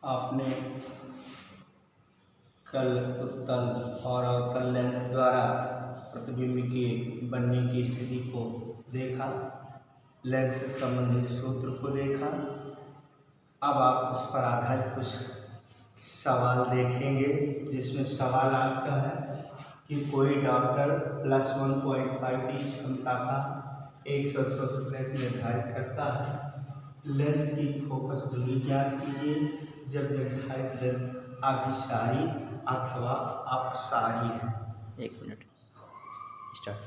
आपने कल उत्तल और अवतल लेंस द्वारा प्रतिबिंब के बनने की स्थिति को देखा, लेंस से संबंधित सूत्र को देखा। अब आप उस पर आधारित कुछ सवाल देखेंगे, जिसमें सवाल आपका है कि कोई डॉक्टर +1.5 की क्षमता का एक सशोधित लेंस निर्धारित करता है। लेंस की फोकस दूरी ज्ञात कीजिए जब निर्धारित लेंस अभिसारी अथवा अपसारी है। 1 मिनट स्टार्ट।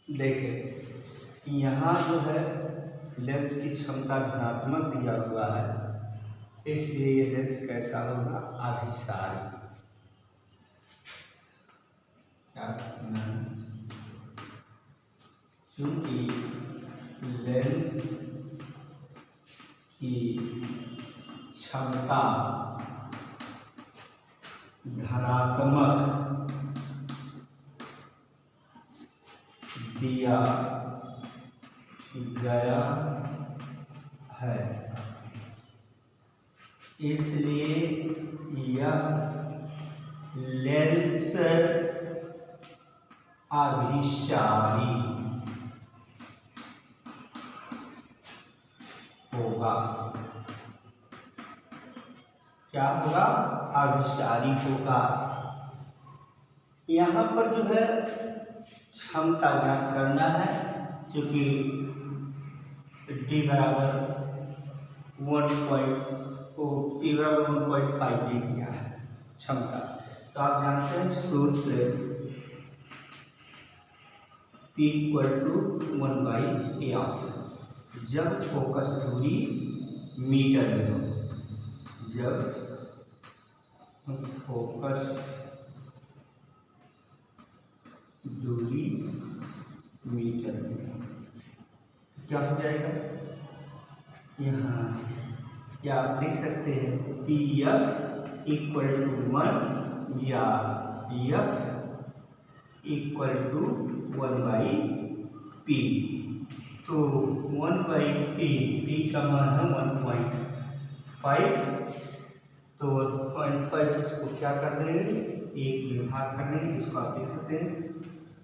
देखें, यहाँ जो है लेंस की क्षमता धनात्मक दिया हुआ है, इसलिए ये लेंस कैसा होगा? अभिसारी। क्या चूंकि लेंस की क्षमता धनात्मक दिया गया है, इसलिए यह लेंस अभिसारी होगा। क्या होगा? अभिसारी होगा। यहाँ पर जो है क्षमता ज्ञात करना है, क्योंकि डी बराबर 1.5 डी दिया है क्षमता। तो आप जानते हैं सूत्र P = 1/AF। जब फोकस दूरी मीटर में हो, जब फोकस दूरी मीटर में क्या हो जाएगा? यहाँ क्या आप लिख सकते हैं PF = 1 या F = 1/P। तो 1/P, P का मान है 1.5, तो 1.5 इसको क्या कर देंगे? एक विभाग कर देंगे, इसको आप लिख सकते हैं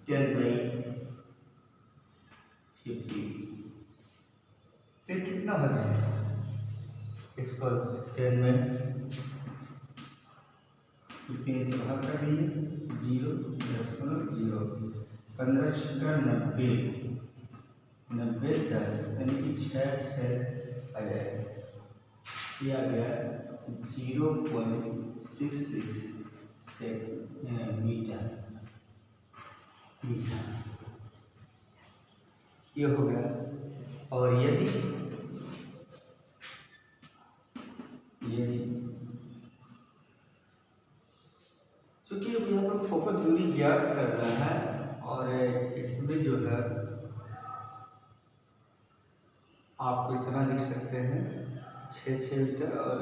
10/50। तो कितना हो जाएगा? इसको 10 में 15 से भाग कर दीजिए, 0.0, 15 × 90, 90 10 यानी कि 6 आ जाएगा। किया गया 0.66 मीटर। ये हो गया। और यदि चूंकि यहाँ पर फोकस दूरी ज्ञात करना है, और इसमें जो है आप इतना लिख सकते हैं 6 मीटर। और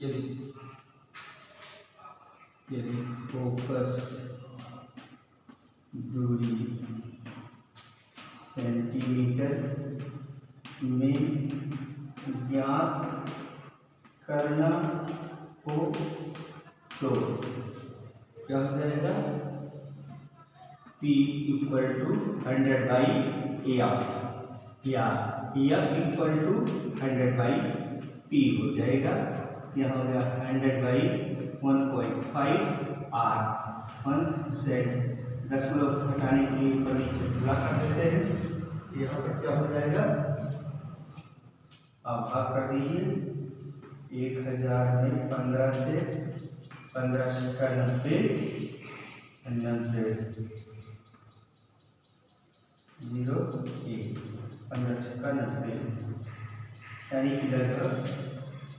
यदि फोकस दूरी सेंटीमीटर में ज्ञात करना हो तो क्या हो जाएगा? P = 100/AF या F = 100/P हो जाएगा। यहाँ हो गया 100/1.5 R। 1 से दशमलव हटाने के लिए ऊपर नीचे खुला कर देते हैं। यहाँ पर क्या हो जाएगा? आप भाग कर दीजिए 1000 में 15 से 15 × 90, 90 0 1, 15 × 90 यानी कि लगभग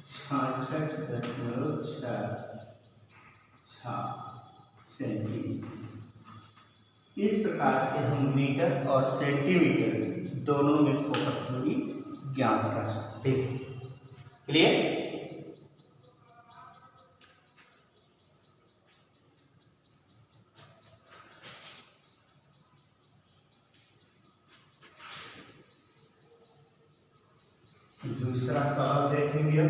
66.6 सेंटीमीटर। इस प्रकार से हम मीटर और सेंटीमीटर दोनों में फोकस दूरी ज्ञात कर सकते हैं। क्लियर? दूसरा सवाल देखेंगे।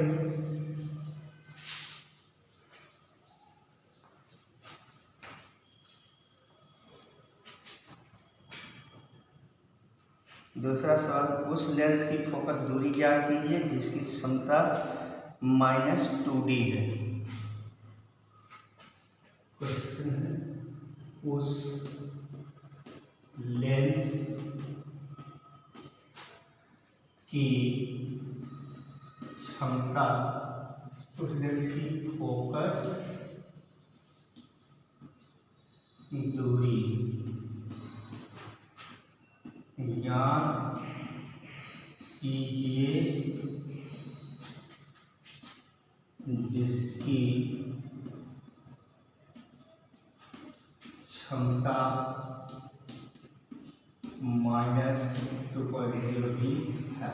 दूसरा सवाल, उस लेंस की फोकस दूरी ज्ञात कीजिए जिसकी क्षमता -2D है। क्वेश्चन है, उस लेंस की क्षमता, उस लेंस की फोकस दूरी ज्ञात कीजिए जिसकी क्षमता -2.0 भी है।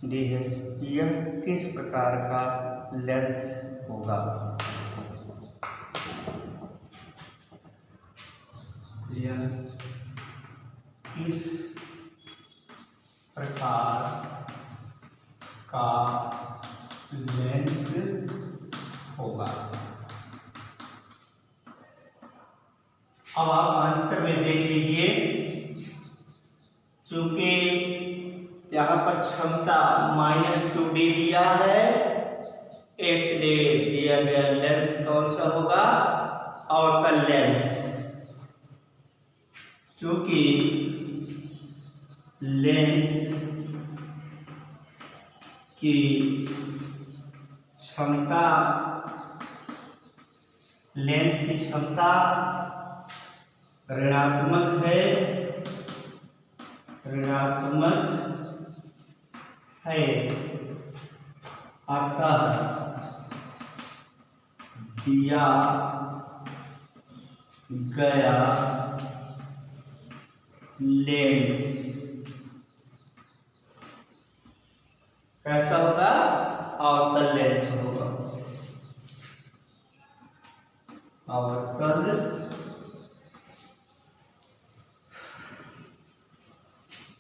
दी है, यह किस प्रकार का लेंस होगा? यह किस प्रकार का लेंस होगा? अब आप आंसर में देख लीजिए, चूंकि यहाँ पर क्षमता -2D दिया है, इसलिए दिया गया लेंस कौन सा होगा? अवतल लेंस। क्योंकि लेंस की क्षमता ऋणात्मक है, अतः दिया गया लेंस कैसा होगा? अवतल लेंस होगा। अवतल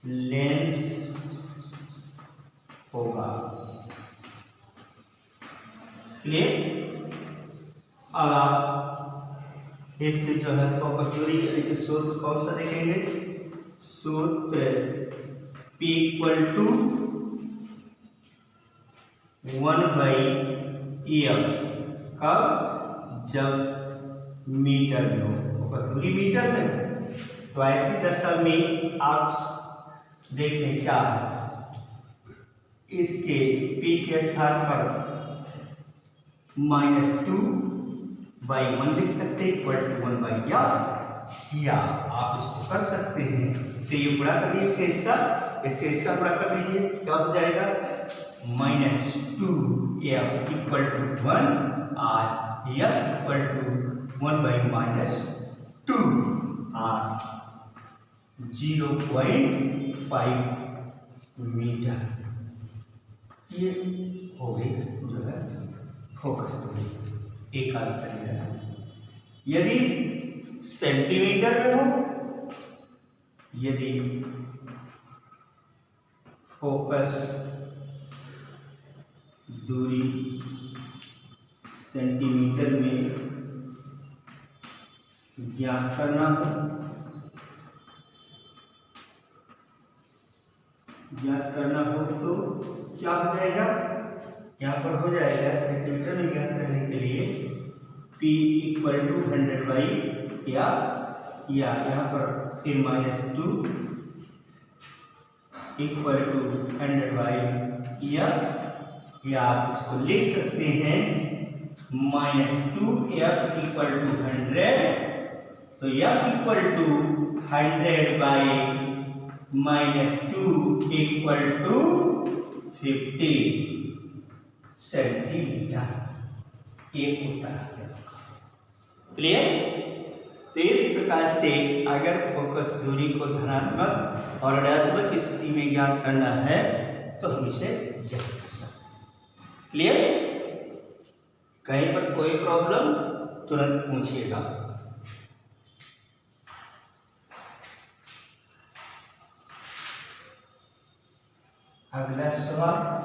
लेंस होगा। क्लियर? अब आप इसके जो है फोकस दूरी यानी कि सूत्र कौन सा देखेंगे? सूत्र P = 1/F। कब? जब मीटर में हो, फोकस दूरी मीटर में। तो ऐसी दशा में आप देखें क्या है, इसके P के स्थान पर -2/1 लिख सकते हैं, = 1/F, या आप इसको कर सकते हैं। तो ये गुणा कर दीजिए, इसका गुणा कर दीजिए, क्या हो जाएगा? -2F = 1 और F = 1/-2 और 0.5 मीटर। ये हो गई जो है फोकस दूरी। एक आंसर है। यदि सेंटीमीटर में हो, यदि फोकस दूरी सेंटीमीटर में ज्ञात करना हो, तो क्या हो जाएगा? यहाँ पर हो जाएगा सेंटीमीटर में ज्ञात करने के लिए P = 100/F, या यहाँ पर फिर -2 = 100/F, या आप इसको लिख सकते हैं -2F = 100, तो F = 100/-2 = 50 सेंटीमीटर। एक उत्तर आ गया। क्लियर? तो इस प्रकार से अगर फोकस दूरी को धनात्मक और ऋणात्मक स्थिति में ज्ञात करना है तो हम इसे ज्ञात कर सकते हैं। क्लियर? कहीं पर कोई प्रॉब्लम तुरंत पूछिएगा। अगला सवाल,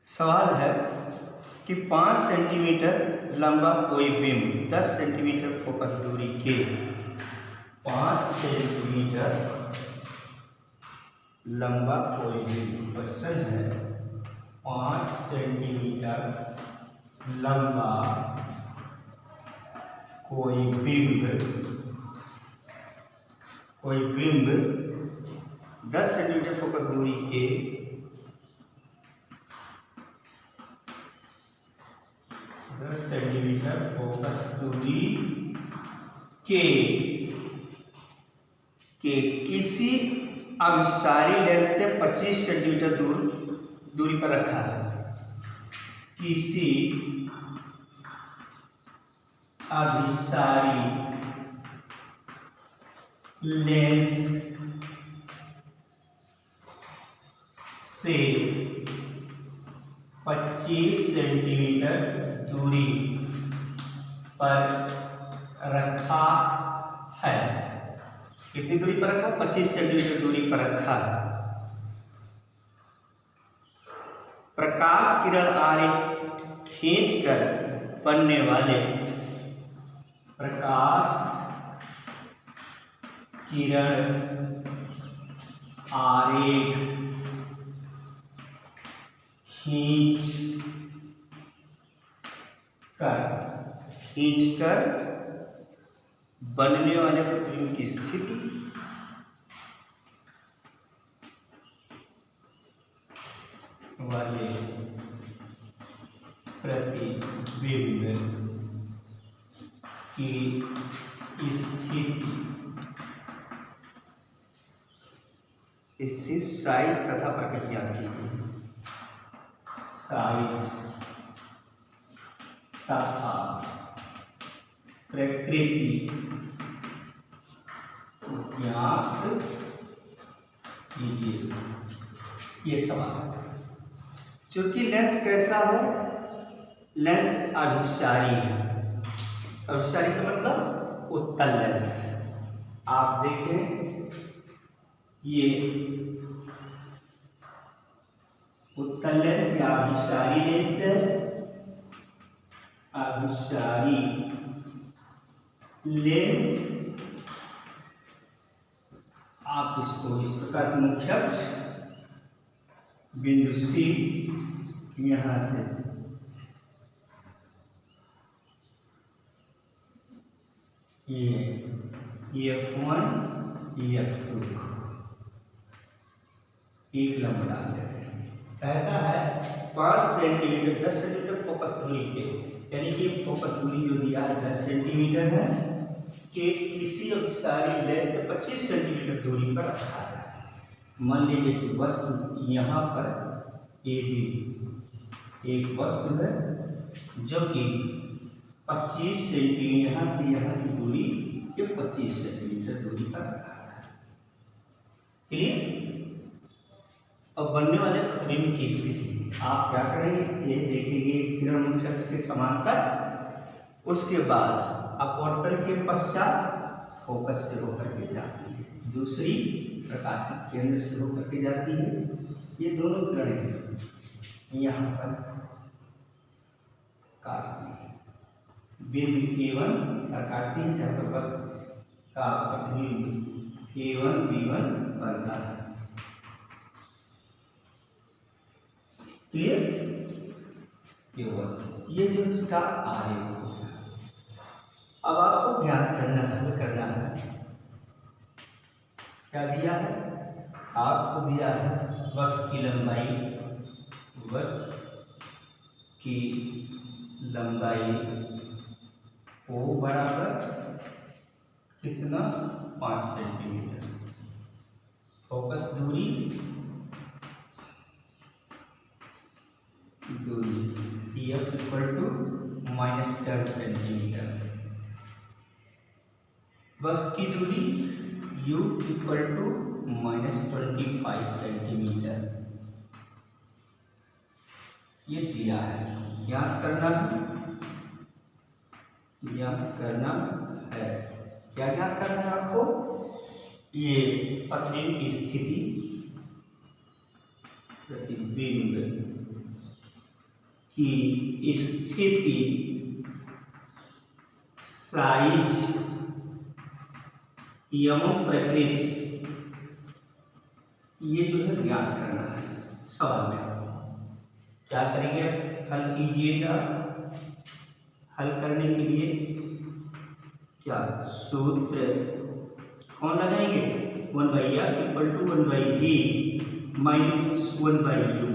सवाल है कि 5 सेंटीमीटर लंबा कोई बिंब 10 सेंटीमीटर फोकस दूरी के 5 सेंटीमीटर लंबा कोई बिंब, क्वेश्चन है 5 सेंटीमीटर लंबा कोई बिंब 10 सेंटीमीटर फोकस दूरी के 10 सेंटीमीटर फोकस दूरी के किसी अभिसारी लेंस से 25 सेंटीमीटर दूरी पर रखा है। किसी अभिसारी लेंस से 25 सेंटीमीटर दूरी पर रखा है। कितनी दूरी पर रखा? 25 सेंटीमीटर दूरी पर रखा है। प्रकाश किरण आरेख खींचकर बनने वाले प्रकाश किरण आरेख खींचकर बनने वाले प्रतिबिंब की स्थिति वाले प्रतिबिंब की स्थिति साइज तथा प्रक्रिया की साइज तथा प्रकृति ज्ञात कीजिए। ये सवाल, चूंकि लेंस कैसा है? लेंस अभिसारी है। अभिसारी का मतलब उत्तल लेंस है। आप देखें, ये उत्तल लेंस या अभिसारी लेंस है। अभिसारी लेंस, आप इसको इस प्रकार से मुख्य अक्ष बिंदु C यहां से ये F1 F2 एक लंबा डाल देते हैं। कहता है 5 सेंटीमीटर 10 सेंटीमीटर फोकस दूरी के, यानी कि फोकस दूरी जो दिया है 10 सेंटीमीटर है, कि किसी अभिसारी लेंस से 25 सेंटीमीटर दूरी पर रखा है। मान लीजिए कि वस्तु यहाँ पर एक वस्तु है जो कि 25 सेंटीमीटर, यहाँ से यहाँ की दूरी ये 25 सेंटीमीटर दूरी पर रखा है। क्लियर? अब बनने वाले प्रतिबिंब की स्थिति आप क्या करेंगे? ये देखेंगे किरण मुख्य अक्ष के समांतर, उसके बाद अपवर्तन के पश्चात फोकस से होकर के जाती है, दूसरी प्रकाशित केंद्र से होकर के जाती है। ये दोनों किरणें यहाँ पर काटती है, बिंदु A1 पर काटती है, जहाँ पर वस्तु का प्रतिबिंब A1 B1 बनता है। क्लियर? ये वस्तु, ये जो इसका आरेख होता है। अब आपको ज्ञात करना है, हल करना है। क्या दिया है? आपको दिया है वस्तु की लंबाई O बराबर कितना? 5 सेंटीमीटर। फोकस दूरी -10 सेंटीमीटर। वस्तु की दूरी u इक्वल टू -25 सेंटीमीटर। ये दिया है, ज्ञात करना है, ज्ञात करना है। क्या ज्ञात करना है आपको? ये प्रतिबिंब की स्थिति, प्रतिबिंब की स्थिति, साइज एवं प्रकृति, ये जो है ज्ञात करना है सवाल में। क्या करेंगे? हल कीजिएगा। हल करने के लिए क्या सूत्र कौन लगाएंगे? 1/f equal to 1/v minus 1/u।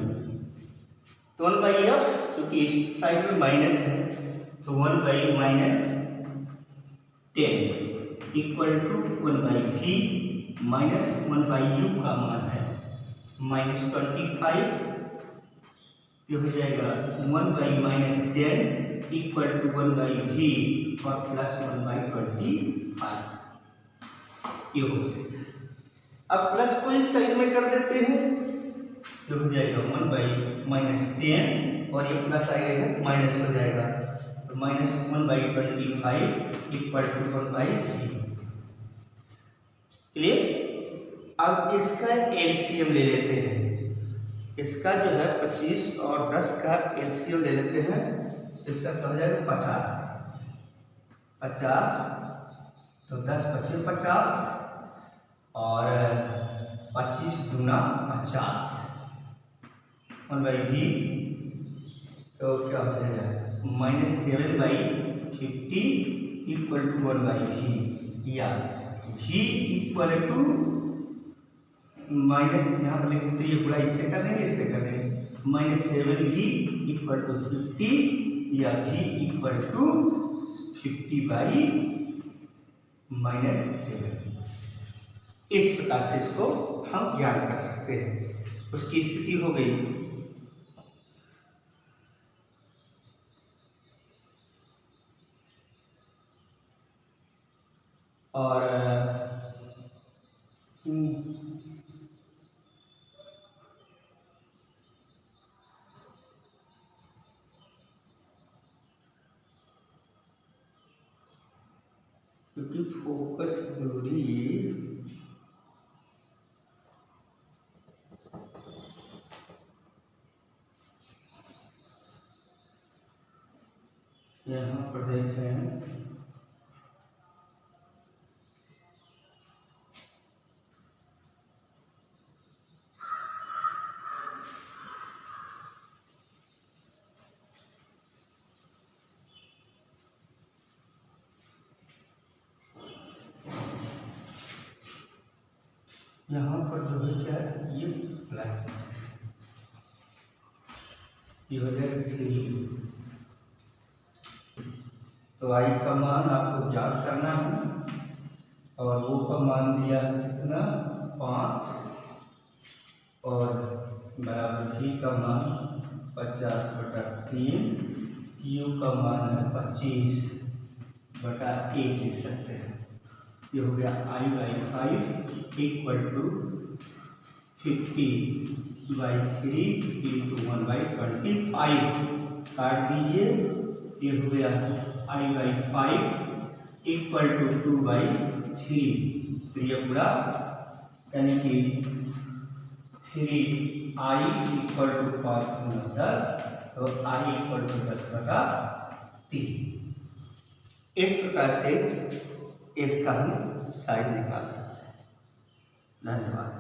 तो 1/f चूंकि इस साइड में माइनस है तो 1/-10 equal to 1/v minus 1/u का मान है -25। ये हो जाएगा 1/-10 इक्वल टू 1/v और प्लस 1/25। ये हो जाएगा। अब प्लस को इस साइड में कर देते हैं तो हो जाएगा 1/-10 और ये प्लस आएगा माइनस हो जाएगा तो -1/25 इक्वल टू 1/v। क्लियर? अब इसका एलसीएम ले लेते हैं। इसका जो है 25 और 10 का एलसीएम ले लेते हैं। इसका क्या हो जाएगा? 50 तो 10 25 50 और 25 दूना 50 1/v तो क्या हो जाएगा? -7/50 इक्वल टू 1/v या v इक्वल टू माइनस, यहाँ पर लिख सकते ये पूरा इससे कर देंगे, इससे कर देंगे -7v इक्वल टू 50 या v इक्वल टू 50/-7। इस प्रकार से इसको हम ज्ञात कर सकते हैं। उसकी स्थिति हो गई। और क्योंकि फोकस दूरी यहाँ पर देखें यहाँ पर जो है क्या है, ये प्लस, ये हो जाएगा 3। तो आई का मान आपको ज्ञात करना है और वो का मान दिया है कितना? 5 और बराबर v का मान 50/3, u का मान है 25/1 लिख सकते हैं। ये हो गया I/5 इक्वल टू 50/3 इंटू 1/25 काट दीजिए। ये हो गया I/5 इक्वल टू 2/3। तो ये पूरा यानी कि 3i इक्वल टू 5 × 10 तो i इक्वल टू 10/3। इस प्रकार से इसका हम साइज निकाल सकते हैं। धन्यवाद।